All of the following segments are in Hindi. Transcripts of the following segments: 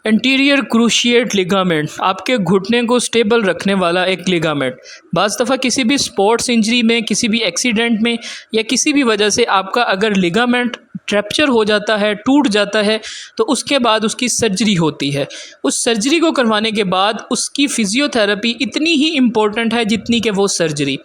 एंटीरियर क्रूशिएट लिगामेंट आपके घुटने को स्टेबल रखने वाला एक लिगामेंट। बाज़ दफ़ा किसी भी स्पोर्ट्स इंजरी में, किसी भी एक्सीडेंट में या किसी भी वजह से आपका अगर लिगामेंट फ्रैक्चर हो जाता है, टूट जाता है, तो उसके बाद उसकी सर्जरी होती है। उस सर्जरी को करवाने के बाद उसकी फ़िज़ियोथेरेपी इतनी ही इम्पोर्टेंट है जितनी कि वो सर्जरी।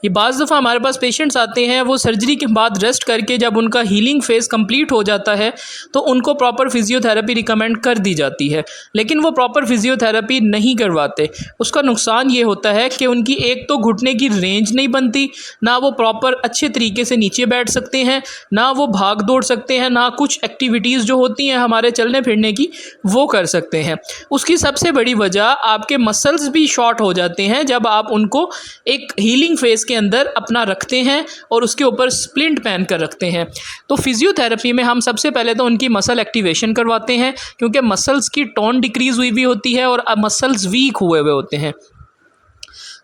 ये बाज़ दफ़ा हमारे पास पेशेंट्स आते हैं, वो सर्जरी के बाद रेस्ट करके जब उनका हीलिंग फ़ेज़ कंप्लीट हो जाता है तो उनको प्रॉपर फ़िज़ियोथेरेपी रिकमेंड कर दी जाती है, लेकिन वो प्रॉपर फ़िज़ियोथेरेपी नहीं करवाते। उसका नुकसान ये होता है कि उनकी एक तो घुटने की रेंज नहीं बनती, ना वो प्रॉपर अच्छे तरीके से नीचे बैठ सकते हैं, ना वो भाग दौड़ सकते हैं, ना कुछ एक्टिविटीज़ जो होती हैं हमारे चलने फिरने की वो कर सकते हैं। उसकी सबसे बड़ी वजह आपके मसल्स भी शॉर्ट हो जाते हैं जब आप उनको एक हीलिंग फ़ेज़ के अंदर अपना रखते हैं और उसके ऊपर स्प्लिंट पहन कर रखते हैं। तो फ़िज़ियोथेरेपी में हम सबसे पहले तो उनकी मसल एक्टिवेशन करवाते हैं, क्योंकि मसल्स की टोन डिक्रीज़ हुई भी होती है और मसल्स वीक हुए हुए होते हैं।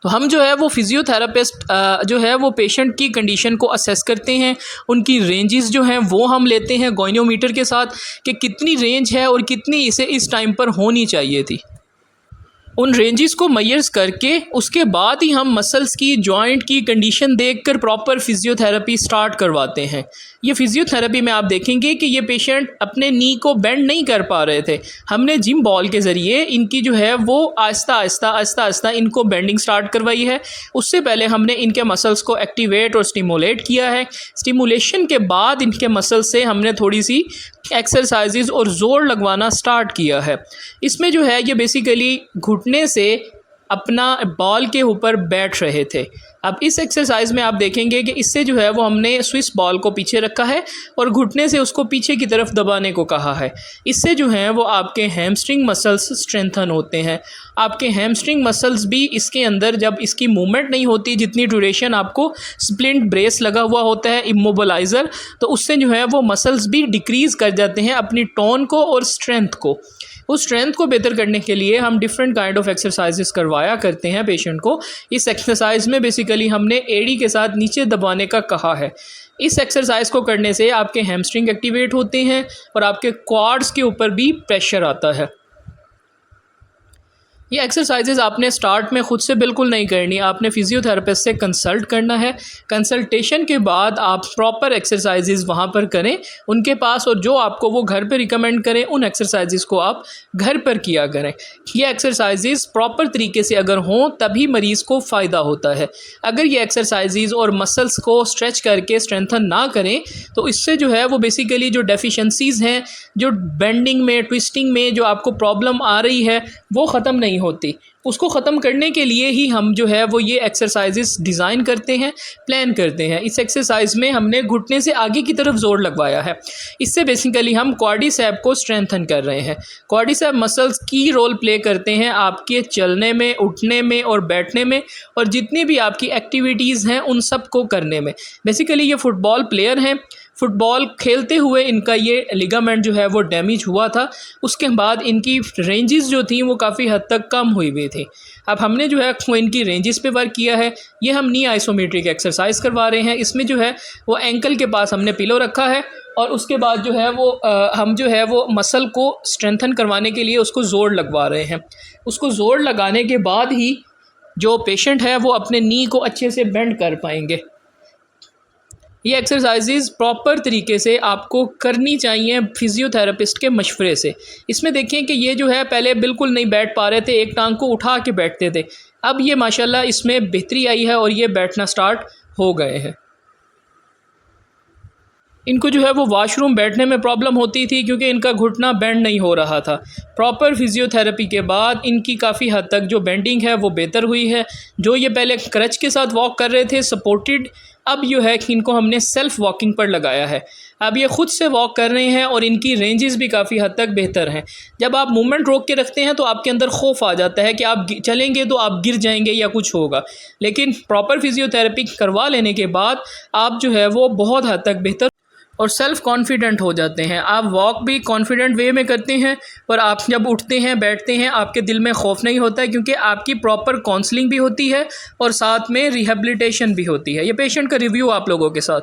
तो हम जो है वो फ़िज़ियोथेरेपिस्ट जो है वो पेशेंट की कंडीशन को असेस करते हैं। उनकी रेंजेस जो हैं वो हम लेते हैं गोनियोमीटर के साथ कि कितनी रेंज है और कितनी इसे इस टाइम पर होनी चाहिए थी। उन रेंजेस को मेजर्स करके उसके बाद ही हम मसल्स की, जॉइंट की कंडीशन देखकर प्रॉपर फ़िज़ियोथेरेपी स्टार्ट करवाते हैं। ये फ़िज़ियोथेरेपी में आप देखेंगे कि ये पेशेंट अपने नी को बेंड नहीं कर पा रहे थे। हमने जिम बॉल के ज़रिए इनकी जो है वो आहिस्ता आहिस्ता इनको बेंडिंग स्टार्ट करवाई है। उससे पहले हमने इनके मसल्स को एक्टिवेट और स्टिमुलेट किया है। स्टिमुलेशन के बाद इनके मसल्स से हमने थोड़ी सी एक्सरसाइजेज़ और ज़ोर लगवाना स्टार्ट किया है। इसमें जो है ये बेसिकली घुटने से अपना बॉल के ऊपर बैठ रहे थे। अब इस एक्सरसाइज में आप देखेंगे कि इससे जो है वो हमने स्विस बॉल को पीछे रखा है और घुटने से उसको पीछे की तरफ दबाने को कहा है। इससे जो है वो आपके हैमस्ट्रिंग मसल्स स्ट्रेंथन होते हैं। आपके हैमस्ट्रिंग मसल्स भी इसके अंदर जब इसकी मूवमेंट नहीं होती, जितनी ड्यूरेशन आपको स्प्लिंट ब्रेस लगा हुआ होता है, इमोबलाइज़र, तो उससे जो है वो मसल्स भी डिक्रीज़ कर जाते हैं अपनी टोन को और स्ट्रेंथ को। उस स्ट्रेंथ को बेहतर करने के लिए हम डिफरेंट काइंड ऑफ एक्सरसाइजेस करवाया करते हैं पेशेंट को। इस एक्सरसाइज में बेसिकली हमने एडी के साथ नीचे दबाने का कहा है। इस एक्सरसाइज को करने से आपके हैमस्ट्रिंग एक्टिवेट होते हैं और आपके क्वाड्स के ऊपर भी प्रेशर आता है। ये एक्सरसाइजेज़ आपने स्टार्ट में ख़ुद से बिल्कुल नहीं करनी, आपने फ़िज़ियोथेरेपिस्ट से कंसल्ट करना है। कंसल्टेशन के बाद आप प्रॉपर एक्सरसाइजेज़ वहाँ पर करें उनके पास, और जो आपको वो घर पे रिकमेंड करें उन एक्सरसाइजेज़ को आप घर पर किया करें। ये एक्सरसाइजेज़ प्रॉपर तरीके से अगर हों तभी मरीज़ को फ़ायदा होता है। अगर ये एक्सरसाइजेज़ और मसल्स को स्ट्रेच करके स्ट्रेंथन ना करें तो इससे जो है वो बेसिकली जो डेफिशिएंसीज़ हैं, जो बेंडिंग में, ट्विस्टिंग में जो आपको प्रॉब्लम आ रही है वो ख़त्म नहीं होती। उसको ख़त्म करने के लिए ही हम जो है वो ये एक्सरसाइजेस डिज़ाइन करते हैं, प्लान करते हैं। इस एक्सरसाइज में हमने घुटने से आगे की तरफ ज़ोर लगवाया है। इससे बेसिकली हम क्वाड्रिसेप को स्ट्रेंथन कर रहे हैं। क्वाड्रिसेप मसल्स की रोल प्ले करते हैं आपके चलने में, उठने में और बैठने में, और जितनी भी आपकी एक्टिविटीज़ हैं उन सब को करने में। बेसिकली ये फुटबॉल प्लेयर हैं, फुटबॉल खेलते हुए इनका ये लिगामेंट जो है वो डैमेज हुआ था। उसके बाद इनकी रेंजेस जो थी वो काफ़ी हद तक कम हुई हुई थी। अब हमने जो है वो इनकी रेंजेस पे वर्क किया है। ये हम नी आइसोमेट्रिक एक्सरसाइज करवा रहे हैं। इसमें जो है वो एंकल के पास हमने पिलो रखा है और उसके बाद जो है वो हम जो है वो मसल को स्ट्रेंथन करवाने के लिए उसको ज़ोर लगवा रहे हैं। उसको ज़ोर लगाने के बाद ही जो पेशेंट है वो अपने नी को अच्छे से बेंड कर पाएंगे। ये एक्सरसाइजेज़ प्रॉपर तरीके से आपको करनी चाहिए फ़िज़ियोथेरेपिस्ट के मशवरे से। इसमें देखें कि ये जो है पहले बिल्कुल नहीं बैठ पा रहे थे, एक टांग को उठा के बैठते थे। अब ये माशाल्लाह इसमें बेहतरी आई है और ये बैठना स्टार्ट हो गए हैं। इनको जो है वो वॉशरूम बैठने में प्रॉब्लम होती थी क्योंकि इनका घुटना बेंड नहीं हो रहा था। प्रॉपर फ़िज़ियोथेरेपी के बाद इनकी काफ़ी हद तक जो बेंडिंग है वो बेहतर हुई है। जो ये पहले क्रच के साथ वॉक कर रहे थे सपोर्टेड, अब जो है कि इनको हमने सेल्फ़ वॉकिंग पर लगाया है। अब ये ख़ुद से वॉक कर रहे हैं और इनकी रेंजेस भी काफ़ी हद तक बेहतर हैं। जब आप मूवमेंट रोक के रखते हैं तो आपके अंदर खौफ आ जाता है कि आप चलेंगे तो आप गिर जाएंगे या कुछ होगा, लेकिन प्रॉपर फ़िज़ियोथेरेपी करवा लेने के बाद आप जो है वो बहुत हद तक बेहतर और सेल्फ़ कॉन्फिडेंट हो जाते हैं। आप वॉक भी कॉन्फिडेंट वे में करते हैं और आप जब उठते हैं, बैठते हैं, आपके दिल में खौफ नहीं होता है, क्योंकि आपकी प्रॉपर काउंसलिंग भी होती है और साथ में रिहेबिलिटेशन भी होती है। ये पेशेंट का रिव्यू आप लोगों के साथ।